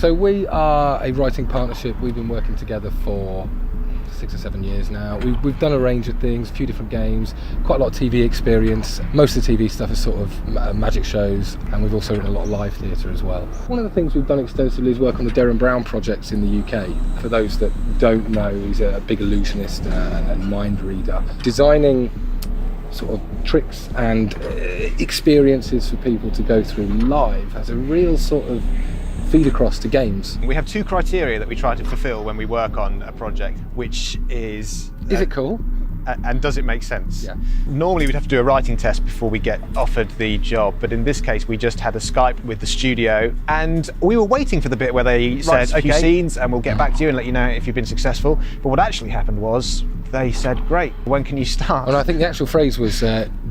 So we are a writing partnership. We've been working together for 6 or 7 years now. We've done a range of things, a few different games, quite a lot of TV experience. Most of the TV stuff is sort of magic shows, and we've also written a lot of live theatre as well. One of the things we've done extensively is work on the Derren Brown projects in the UK. For those that don't know, he's a big illusionist and mind reader. Designing sort of tricks and experiences for people to go through live has a real sort of feed across to games. We have 2 criteria that we try to fulfill when we work on a project, which is it cool? And does it make sense? Yeah. Normally we'd have to do a writing test before we get offered the job, but in this case we just had a Skype with the studio, and we were waiting for the bit where they said a few scenes and we'll get back to you and let you know if you've been successful. But what actually happened was they said, great, when can you start? And I think the actual phrase was,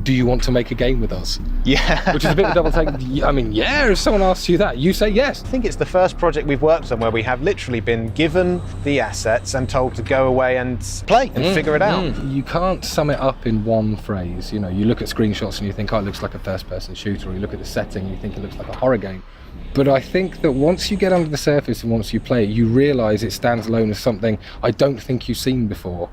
do you want to make a game with us? Yeah. Which is a bit of a double take. I mean, yeah, if someone asks you that, you say yes. I think it's the first project we've worked on where we have literally been given the assets and told to go away and play and figure it out. You can't sum it up in one phrase. You know, you look at screenshots and you think, oh, it looks like a first-person shooter, or you look at the setting and you think it looks like a horror game. But I think that once you get under the surface and once you play it, you realise it stands alone as something I don't think you've seen before.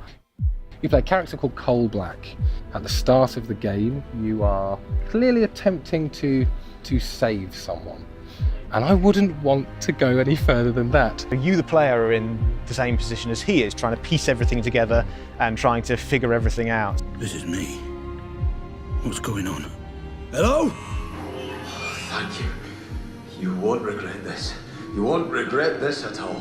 You play a character called Coal Black. At the start of the game, you are clearly attempting to save someone. And I wouldn't want to go any further than that. You, the player, are in the same position as he is, trying to piece everything together and trying to figure everything out. This is me. What's going on? Hello? Thank you. You won't regret this. You won't regret this at all.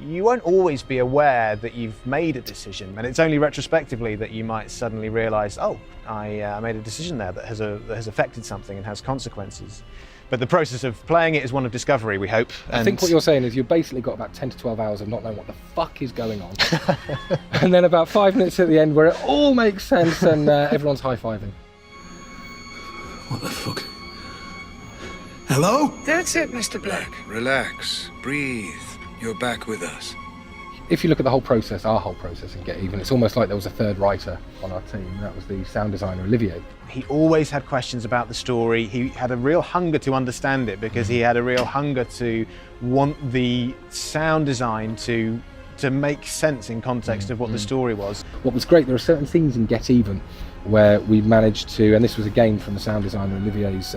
You won't always be aware that you've made a decision, and it's only retrospectively that you might suddenly realise, oh, I made a decision there that has affected something and has consequences. But the process of playing it is one of discovery, we hope. I think what you're saying is you've basically got about 10 to 12 hours of not knowing what the fuck is going on. And then about 5 minutes at the end where it all makes sense and everyone's high-fiving. What the fuck? Hello? That's it, Mr. Black. Relax, breathe. You're back with us. If you look at the whole process, our whole process in Get Even, it's almost like there was a third writer on our team. That was the sound designer, Olivier. He always had questions about the story. He had a real hunger to understand it because he had a real hunger to want the sound design to make sense in context of what the story was. What was great, there are certain scenes in Get Even where we managed to, and this was again from the sound designer Olivier's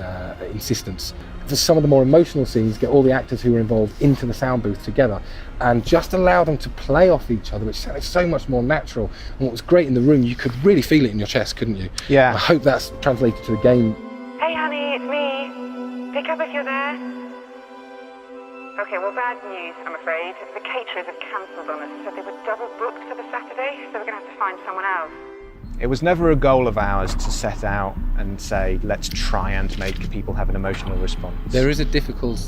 insistence, for some of the more emotional scenes, get all the actors who were involved into the sound booth together and just allow them to play off each other, which sounded so much more natural. And what was great in the room, you could really feel it in your chest, couldn't you? Yeah. I hope that's translated to the game. Hey honey, it's me. Pick up if you're there. Okay, well, bad news, I'm afraid. The caterers have cancelled on us, so they were double booked for the Saturday, so we're going to have to find someone else. It was never a goal of ours to set out and say, let's try and make people have an emotional response. There is a difficult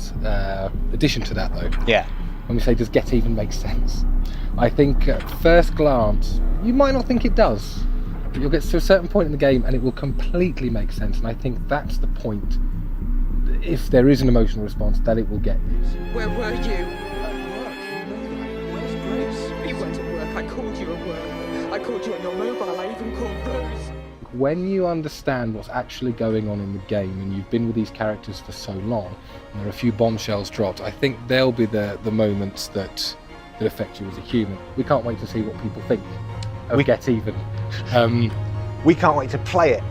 addition to that, though. Yeah. When we say, does Get Even make sense? I think at first glance, you might not think it does, but you'll get to a certain point in the game and it will completely make sense. And I think that's the point, if there is an emotional response, that it will get you. Where were you? At work. Where's Grace? You weren't at work. I called you at work. I called you on your mobile. I even called Rose. When you understand what's actually going on in the game and you've been with these characters for so long and there are a few bombshells dropped, I think they'll be the moments that affect you as a human. We can't wait to see what people think of Get Even. We can't wait to play it.